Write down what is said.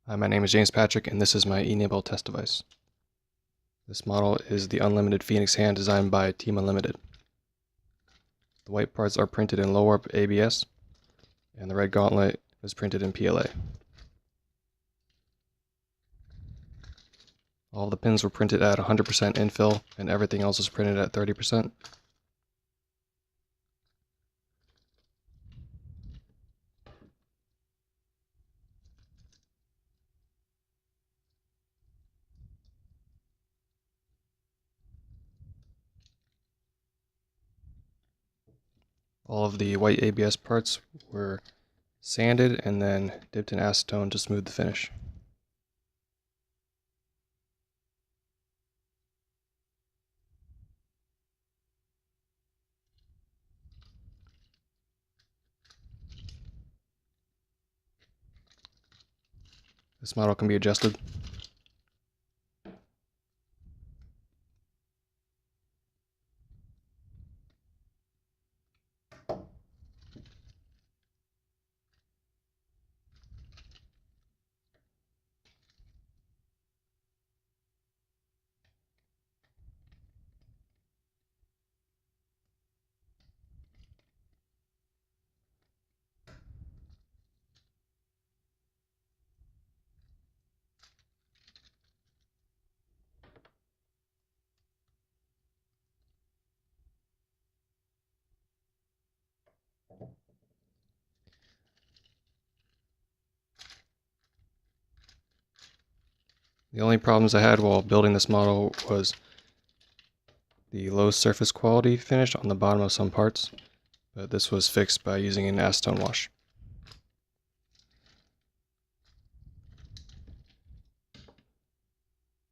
Hi, my name is James Patrick, and this is my E-NABLE test device. This model is the Unlimited Phoenix Hand designed by Team UnLimbited. The white parts are printed in low-warp ABS, and the red gauntlet is printed in PLA. All the pins were printed at 100% infill, and everything else is printed at 30%. All of the white ABS parts were sanded and then dipped in acetone to smooth the finish. This model can be adjusted. The only problems I had while building this model was the low surface quality finish on the bottom of some parts, but this was fixed by using an acetone wash.